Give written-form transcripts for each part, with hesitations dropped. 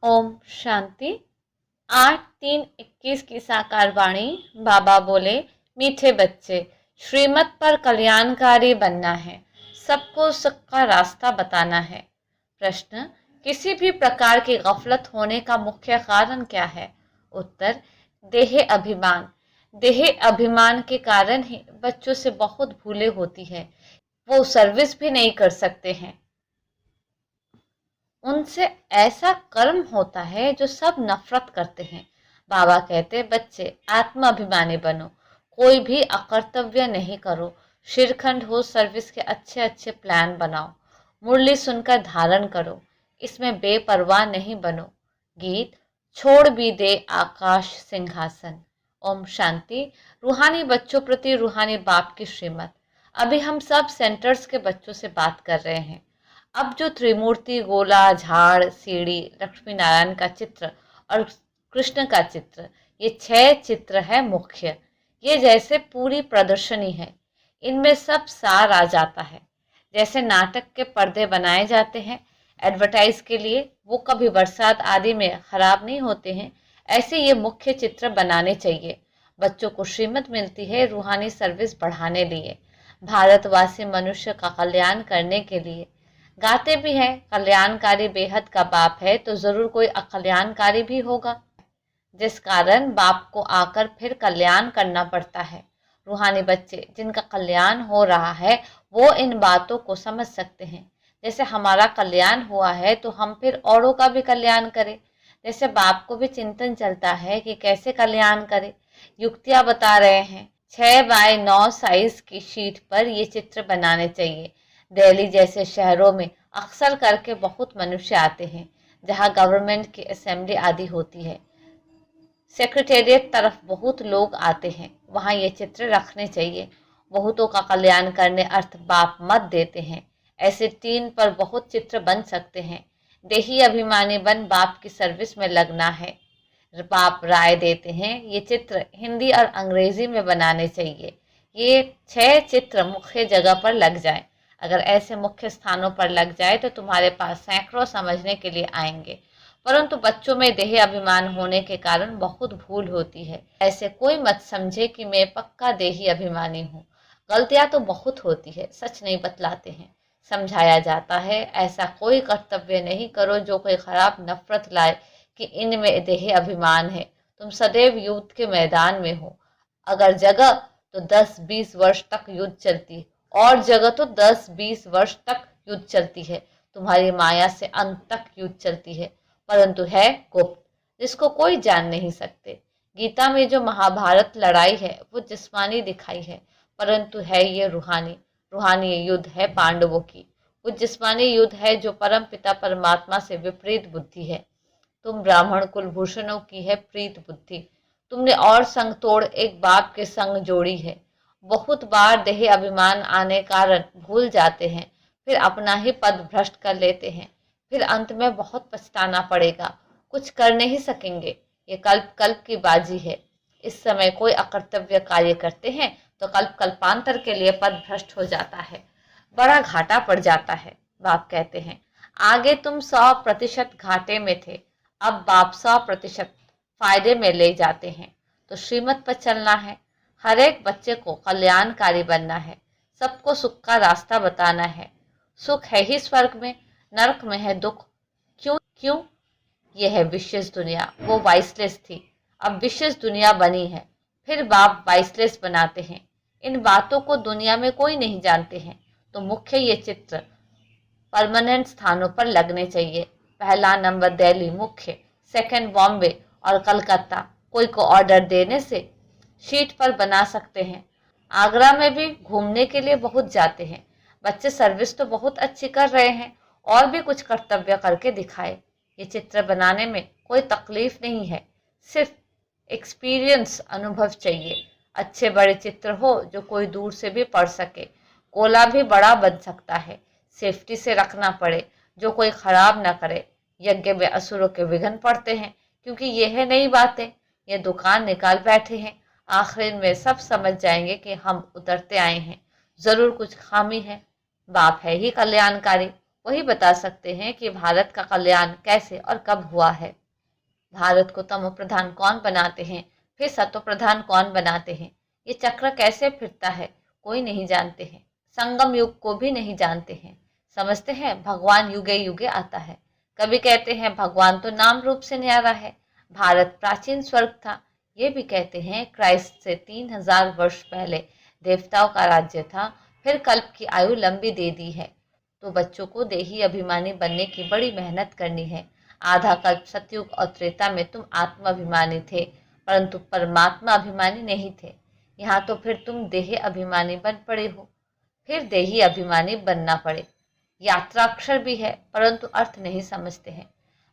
ओम शांति। 8/3/21 की साकार वाणी। बाबा बोले, मीठे बच्चे, श्रीमत पर कल्याणकारी बनना है, सबको सुख का रास्ता बताना है। प्रश्न, किसी भी प्रकार की गफलत होने का मुख्य कारण क्या है? उत्तर, देह अभिमान। देह अभिमान के कारण ही बच्चों से बहुत भूलें होती है, वो सर्विस भी नहीं कर सकते हैं। उनसे ऐसा कर्म होता है जो सब नफरत करते हैं। बाबा कहते, बच्चे आत्माभिमानी बनो, कोई भी अकर्तव्य नहीं करो, शिरखंड हो, सर्विस के अच्छे अच्छे प्लान बनाओ, मुरली सुनकर धारण करो, इसमें बेपरवाह नहीं बनो। गीत, छोड़ भी दे आकाश सिंहासन। ओम शांति। रूहानी बच्चों प्रति रूहानी बाप की श्रीमत। अभी हम सब सेंटर्स के बच्चों से बात कर रहे हैं। अब जो त्रिमूर्ति, गोला, झाड़, सीढ़ी, लक्ष्मी नारायण का चित्र और कृष्ण का चित्र, ये 6 चित्र है मुख्य। ये जैसे पूरी प्रदर्शनी है, इनमें सब सार आ जाता है। जैसे नाटक के पर्दे बनाए जाते हैं एडवर्टाइज के लिए, वो कभी बरसात आदि में खराब नहीं होते हैं, ऐसे ये मुख्य चित्र बनाने चाहिए। बच्चों को श्रीमत मिलती है रूहानी सर्विस बढ़ाने लिए, भारतवासी मनुष्य का कल्याण करने के लिए। गाते भी हैं, कल्याणकारी बेहद का बाप है, तो जरूर कोई अकल्याणकारी भी होगा, जिस कारण बाप को आकर फिर कल्याण करना पड़ता है। रूहानी बच्चे जिनका कल्याण हो रहा है वो इन बातों को समझ सकते हैं। जैसे हमारा कल्याण हुआ है तो हम फिर औरों का भी कल्याण करें। जैसे बाप को भी चिंतन चलता है कि कैसे कल्याण करें, युक्तियां बता रहे हैं। 6x9 साइज की शीट पर ये चित्र बनाने चाहिए। दिल्ली जैसे शहरों में अक्सर करके बहुत मनुष्य आते हैं, जहां गवर्नमेंट की असेंबली आदि होती है, सेक्रेटेरिएट तरफ बहुत लोग आते हैं, वहां ये चित्र रखने चाहिए। बहुतों का कल्याण करने अर्थ बाप मत देते हैं। ऐसे 3 पर बहुत चित्र बन सकते हैं। देही अभिमानी बन बाप की सर्विस में लगना है। बाप राय देते हैं ये चित्र हिंदी और अंग्रेजी में बनाने चाहिए। ये 6 चित्र मुख्य जगह पर लग जाएं। अगर ऐसे मुख्य स्थानों पर लग जाए तो तुम्हारे पास सैकड़ों समझने के लिए आएंगे। परंतु बच्चों में देह अभिमान होने के कारण बहुत भूल होती है। ऐसे कोई मत समझे कि मैं पक्का देही अभिमानी हूँ। गलतियां तो बहुत होती है, सच नहीं बतलाते हैं, समझाया जाता है ऐसा कोई कर्तव्य नहीं करो जो कोई खराब नफरत लाए कि इनमें देह अभिमान है। तुम सदैव युद्ध के मैदान में हो। अगर जगह तो 10-20 वर्ष तक युद्ध चलती, और जगह तो 10-20 वर्ष तक युद्ध चलती है। तुम्हारी माया से अंत तक युद्ध चलती है, परंतु है गुप्त, जिसको कोई जान नहीं सकते। गीता में जो महाभारत लड़ाई है वो जिस्मानी दिखाई है, परंतु है ये रूहानी। रूहानी युद्ध है पांडवों की, वो जिस्मानी युद्ध है जो परम पिता परमात्मा से विपरीत बुद्धि है। तुम ब्राह्मण कुलभूषणों की है प्रीत बुद्धि, तुमने और संग तोड़ एक बाप के संग जोड़ी है। बहुत बार देह अभिमान आने कारण भूल जाते हैं, फिर अपना ही पद भ्रष्ट कर लेते हैं, फिर अंत में बहुत पछताना पड़ेगा, कुछ कर नहीं सकेंगे। ये कल्प कल्प की बाजी है। इस समय कोई अकर्तव्य कार्य करते हैं तो कल्प कल्पांतर के लिए पद भ्रष्ट हो जाता है, बड़ा घाटा पड़ जाता है। बाप कहते हैं, आगे तुम 100% घाटे में थे, अब बाप 100% फायदे में ले जाते हैं। तो श्रीमत पर चलना है, हर एक बच्चे को कल्याणकारी बनना है, सबको सुख का रास्ता बताना है। सुख है ही स्वर्ग में, नरक में है दुख। क्यों क्यों? यह है विशेष दुनिया, वो वाइसलेस थी, अब विशेष दुनिया बनी है, फिर बाप वाइसलेस बनाते हैं। इन बातों को दुनिया में कोई नहीं जानते हैं। तो मुख्य ये चित्र परमानेंट स्थानों पर लगने चाहिए। पहला नंबर दिल्ली मुख्य, सेकंड बॉम्बे और कलकत्ता। कोई को ऑर्डर देने से शीट पर बना सकते हैं। आगरा में भी घूमने के लिए बहुत जाते हैं। बच्चे सर्विस तो बहुत अच्छी कर रहे हैं, और भी कुछ कर्तव्य करके दिखाए। ये चित्र बनाने में कोई तकलीफ नहीं है, सिर्फ एक्सपीरियंस अनुभव चाहिए। अच्छे बड़े चित्र हो जो कोई दूर से भी पढ़ सके। गोला भी बड़ा बन सकता है, सेफ्टी से रखना पड़े, जो कोई खराब ना करे। यज्ञ में असुरों के विघ्न पड़ते हैं, क्योंकि ये है नई बातें, ये दुकान निकाल बैठे हैं। आखिर में सब समझ जाएंगे कि हम उतरते आए हैं, जरूर कुछ खामी है। बाप है ही कल्याणकारी, वही बता सकते हैं कि भारत का कल्याण कैसे और कब हुआ है। भारत को तमो प्रधान कौन बनाते हैं, फिर सतो प्रधान कौन बनाते हैं, ये चक्र कैसे फिरता है, कोई नहीं जानते हैं। संगम युग को भी नहीं जानते हैं। समझते हैं भगवान युगे युगे आता है। कभी कहते हैं भगवान तो नाम रूप से न्यारा है। भारत प्राचीन स्वर्ग था। ये भी कहते हैं क्राइस्ट से 3000 वर्ष पहले देवताओं का राज्य था, फिर कल्प की आयु लंबी दे दी है। तो बच्चों को देही अभिमानी बनने की बड़ी मेहनत करनी है। आधा कल्प सतयुग और त्रेता में तुम आत्माभिमानी थे, परंतु परमात्मा अभिमानी नहीं थे। यहाँ तो फिर तुम देह अभिमानी बन पड़े हो, फिर देही अभिमानी बनना पड़े। यात्रा अक्षर भी है, परंतु अर्थ नहीं समझते हैं।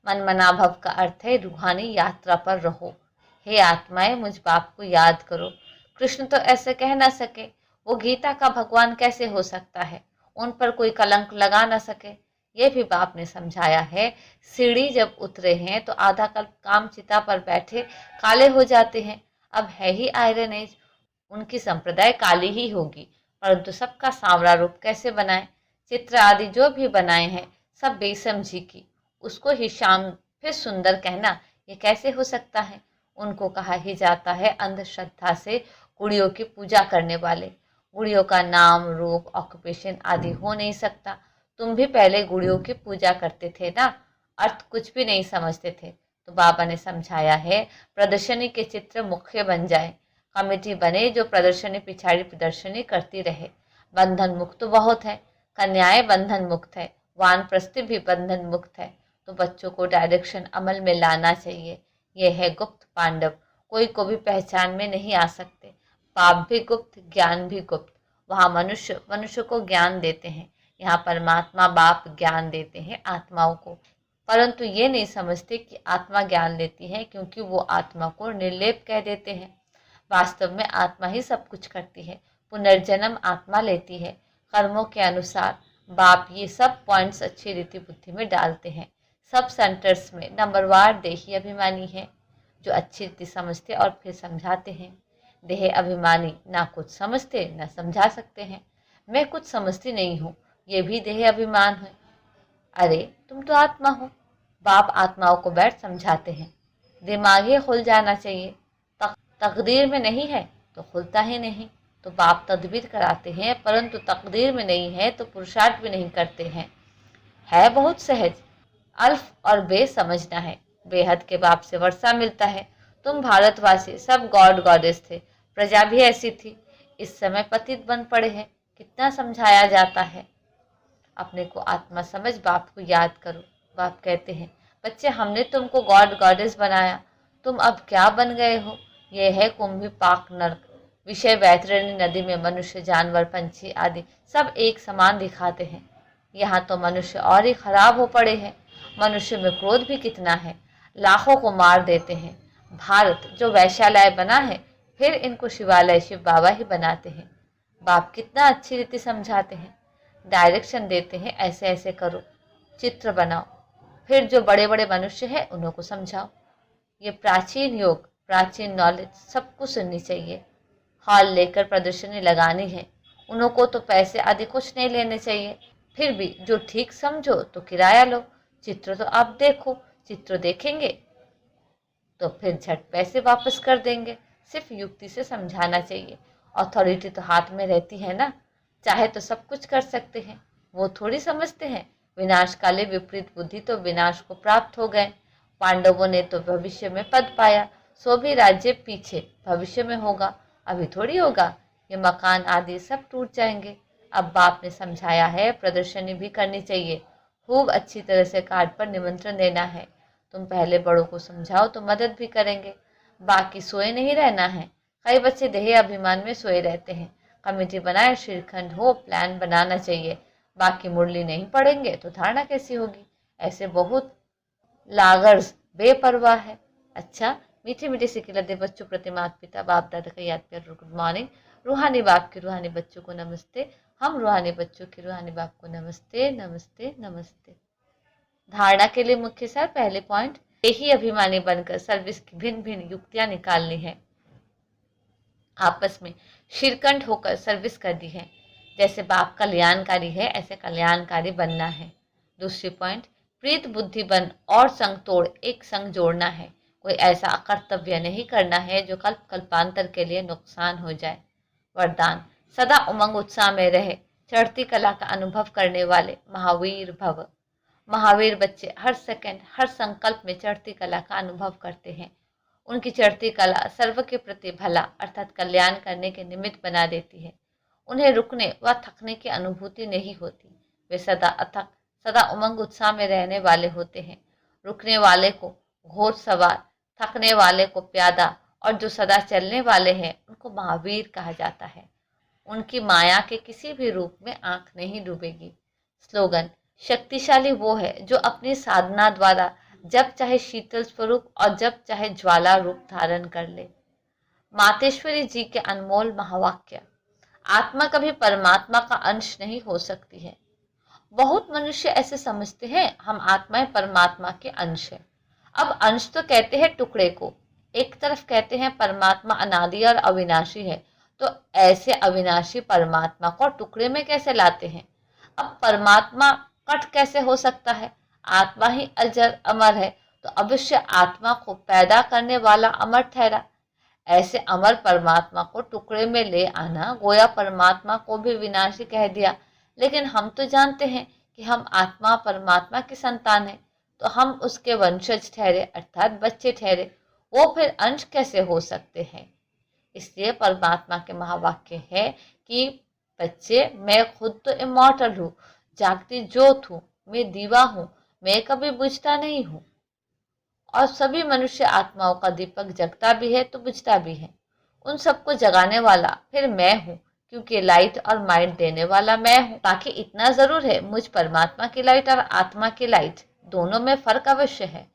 मनमनाभव का अर्थ है रूहानी यात्रा पर रहो। हे आत्माएं, मुझ बाप को याद करो। कृष्ण तो ऐसे कह ना सके, वो गीता का भगवान कैसे हो सकता है, उन पर कोई कलंक लगा ना सके। ये भी बाप ने समझाया है। सीढ़ी जब उतरे हैं तो आधा कल्प काम चिता पर बैठे काले हो जाते हैं। अब है ही आयरन एज, उनकी संप्रदाय काली ही होगी, परंतु सबका सांवरा रूप कैसे बनाए। चित्र आदि जो भी बनाए हैं सब बेसमझी की, उसको ही श्याम फिर सुंदर कहना, ये कैसे हो सकता है। उनको कहा ही जाता है अंधश्रद्धा से गुड़ियों की पूजा करने वाले। गुड़ियों का नाम रूप ऑक्यूपेशन आदि हो नहीं सकता। तुम भी पहले गुड़ियों की पूजा करते थे ना, अर्थ कुछ भी नहीं समझते थे। तो बाबा ने समझाया है प्रदर्शनी के चित्र मुख्य बन जाए, कमेटी बने जो प्रदर्शनी पिछाड़ी प्रदर्शनी करती रहे। बंधन मुक्त बहुत है, कन्याएं बंधन मुक्त है, वानप्रस्थी भी बंधन मुक्त है। तो बच्चों को डायरेक्शन अमल में लाना चाहिए। यह है गुप्त पांडव, कोई को भी पहचान में नहीं आ सकते। पाप भी गुप्त, ज्ञान भी गुप्त। वहाँ मनुष्य मनुष्य को ज्ञान देते हैं, यहाँ परमात्मा बाप ज्ञान देते हैं आत्माओं को। परंतु ये नहीं समझते कि आत्मा ज्ञान लेती है, क्योंकि वो आत्मा को निर्लेप कह देते हैं। वास्तव में आत्मा ही सब कुछ करती है। पुनर्जन्म आत्मा लेती है कर्मों के अनुसार। बाप ये सब पॉइंट्स अच्छी रीति बुद्धि में डालते हैं। सब सेंटर्स में नंबरवार देही अभिमानी है, जो अच्छी रीति समझते और फिर समझाते हैं। देह अभिमानी ना कुछ समझते ना समझा सकते हैं। मैं कुछ समझती नहीं हूँ, ये भी देह अभिमान है। अरे तुम तो आत्मा हो। बाप आत्माओं को बैठ समझाते हैं। दिमाग ही खुल जाना चाहिए। तकदीर में नहीं है तो खुलता ही नहीं। तो बाप तदबीर कराते हैं, परंतु तकदीर में नहीं है तो पुरुषार्थ भी नहीं करते हैं। है बहुत सहज, अल्फ और बे समझना है। बेहद के बाप से वर्षा मिलता है। तुम भारतवासी सब गॉड गॉडेस थे, प्रजा भी ऐसी थी। इस समय पतित बन पड़े हैं। कितना समझाया जाता है। अपने को आत्मा समझ बाप को याद करो। बाप कहते हैं बच्चे, हमने तुमको गॉड गॉडेस बनाया, तुम अब क्या बन गए हो। यह है कुंभी पाक नर्क। विषय वैतरणी नदी में मनुष्य जानवर पंछी आदि सब एक समान दिखाते हैं। यहाँ तो मनुष्य और ही खराब हो पड़े हैं। मनुष्य में क्रोध भी कितना है, लाखों को मार देते हैं। भारत जो वैश्यालय बना है, फिर इनको शिवालय शिव बाबा ही बनाते हैं। बाप कितना अच्छी रीति समझाते हैं, डायरेक्शन देते हैं, ऐसे ऐसे करो, चित्र बनाओ, फिर जो बड़े बड़े मनुष्य हैं उन्हों को समझाओ। ये प्राचीन योग, प्राचीन नॉलेज सबको सुननी चाहिए। हॉल लेकर प्रदर्शनी लगानी है, उन्हों को तो पैसे आदि कुछ नहीं लेने चाहिए। फिर भी जो ठीक समझो तो किराया लो। चित्र तो आप देखो, चित्र देखेंगे तो फिर झट पैसे वापस कर देंगे। सिर्फ युक्ति से समझाना चाहिए। अथॉरिटी तो हाथ में रहती है ना, चाहे तो सब कुछ कर सकते हैं। वो थोड़ी समझते हैं विनाश काले विपरीत बुद्धि तो विनाश को प्राप्त हो गए। पांडवों ने तो भविष्य में पद पाया, सो भी राज्य पीछे भविष्य में होगा, अभी थोड़ी होगा। ये मकान आदि सब टूट जाएंगे। अब बाप ने समझाया है प्रदर्शनी भी करनी चाहिए। खूब अच्छी तरह से कार्ड पर निमंत्रण देना है। तुम पहले बड़ों को समझाओ तो मदद भी करेंगे। बाकी सोए नहीं रहना है। कई बच्चे देह अभिमान में सोए रहते हैं। कमेटी बनाए, श्रीखंड हो, प्लान बनाना चाहिए। बाकी मुरली नहीं पढ़ेंगे तो धारणा कैसी होगी। ऐसे बहुत लागर्स बेपरवाह है। अच्छा, मीठे मीठे सिक्के दे बच्चों प्रति माता पिता बाप दादा का याद प्यार गुड मॉर्निंग। रूहानी बाप के रूहानी बच्चों को नमस्ते। हम रूहानी बच्चों के रूहानी बाप को नमस्ते नमस्ते नमस्ते। धारणा के लिए मुख्य सार, पहले पॉइंट, यही अभिमानी बनकर सर्विस की भिन्न भिन्न युक्तियां निकालनी है। आपस में शिरकंठ होकर सर्विस करनी है। जैसे बाप कल्याणकारी है, ऐसे कल्याणकारी बनना है। दूसरी पॉइंट, प्रीत बुद्धि बन और संग तोड़ एक संग जोड़ना है। कोई ऐसा अकर्तव्य नहीं करना है जो कल्प कल्पांतर के लिए नुकसान हो जाए। वरदान, सदा उमंग उत्साह में रहे, चढ़ती कला का अनुभव करने वाले महावीर भव। महावीर बच्चे हर सेकंड हर संकल्प में चढ़ती कला का अनुभव करते हैं। उनकी चढ़ती कला सर्व के प्रति भला अर्थात कल्याण करने के निमित्त बना देती है। उन्हें रुकने व थकने की अनुभूति नहीं होती। वे सदा अथक, सदा उमंग उत्साह में रहने वाले होते हैं। रुकने वाले को घोड़ सवार, थकने वाले को प्यादा और जो सदा चलने वाले हैं उनको महावीर कहा जाता है। उनकी माया के किसी भी रूप में आंख नहीं डूबेगी। स्लोगन, शक्तिशाली वो है जो अपनी साधना द्वारा जब चाहे शीतल स्वरूप और जब चाहे ज्वाला रूप धारण कर ले। मातेश्वरी जी के अनमोल महावाक्य, आत्मा कभी परमात्मा का अंश नहीं हो सकती है। बहुत मनुष्य ऐसे समझते हैं हम आत्माएं परमात्मा के अंश है। अब अंश तो कहते हैं टुकड़े को, एक तरफ कहते हैं परमात्मा अनादि और अविनाशी है, तो ऐसे अविनाशी परमात्मा को टुकड़े में कैसे लाते हैं। अब परमात्मा कट कैसे हो सकता है, आत्मा ही अजर अमर है, तो अवश्य आत्मा को पैदा करने वाला अमर ठहरा। ऐसे अमर परमात्मा को टुकड़े में ले आना गोया परमात्मा को भी विनाशी कह दिया। लेकिन हम तो जानते हैं कि हम आत्मा परमात्मा की संतान है, तो हम उसके वंशज ठहरे अर्थात बच्चे ठहरे, वो फिर अंश कैसे हो सकते हैं। इसलिए परमात्मा के महावाक्य है कि बच्चे, मैं खुद तो इमॉर्टल हूँ, जागती ज्योत हूँ, मैं दीवा हूँ, मैं कभी बुझता नहीं हूँ। और सभी मनुष्य आत्माओं का दीपक जगता भी है तो बुझता भी है। उन सबको जगाने वाला फिर मैं हूँ, क्योंकि लाइट और माइंड देने वाला मैं हूँ। बाकी इतना जरूर है, मुझ परमात्मा की लाइट और आत्मा की लाइट दोनों में फर्क अवश्य है।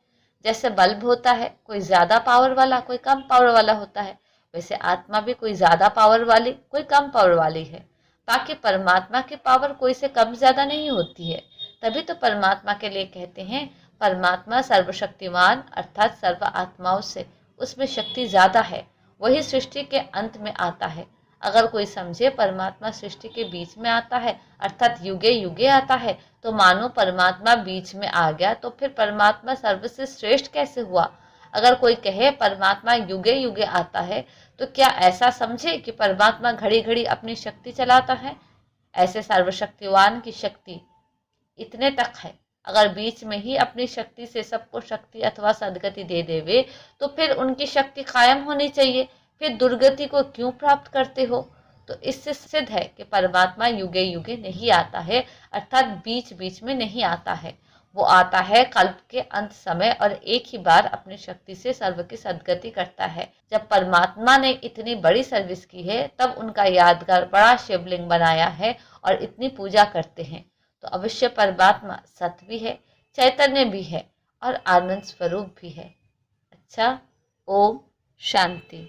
जैसे बल्ब होता है, कोई ज्यादा पावर वाला कोई कम पावर वाला होता है, वैसे आत्मा भी कोई ज्यादा पावर वाली कोई कम पावर वाली है। बाकी परमात्मा की पावर कोई से कम ज्यादा नहीं होती है। तभी तो परमात्मा के लिए कहते हैं परमात्मा सर्वशक्तिमान अर्थात सर्व आत्माओं से उसमें शक्ति ज्यादा है, वही सृष्टि के अंत में आता है। अगर कोई समझे परमात्मा सृष्टि के बीच में आता है अर्थात युगे युगे आता है, तो मानो परमात्मा बीच में आ गया, तो फिर परमात्मा सर्वसे श्रेष्ठ कैसे हुआ। अगर कोई कहे परमात्मा युगे युगे आता है, तो क्या ऐसा समझे कि परमात्मा घड़ी घड़ी अपनी शक्ति चलाता है। ऐसे सर्वशक्तिवान की शक्ति इतने तक है, अगर बीच में ही अपनी शक्ति से सबको शक्ति अथवा सदगति दे देवे, तो फिर उनकी शक्ति कायम होनी चाहिए, फिर दुर्गति को क्यों प्राप्त करते हो। तो इससे सिद्ध है कि परमात्मा युगे युगे नहीं आता है अर्थात बीच बीच में नहीं आता है। वो आता है कल्प के अंत समय और एक ही बार अपनी शक्ति से सर्व की सदगति करता है। जब परमात्मा ने इतनी बड़ी सर्विस की है, तब उनका यादगार बड़ा शिवलिंग बनाया है और इतनी पूजा करते हैं। तो अवश्य परमात्मा सत्य भी है, चैतन्य भी है और आनंद स्वरूप भी है। अच्छा, ओम शांति।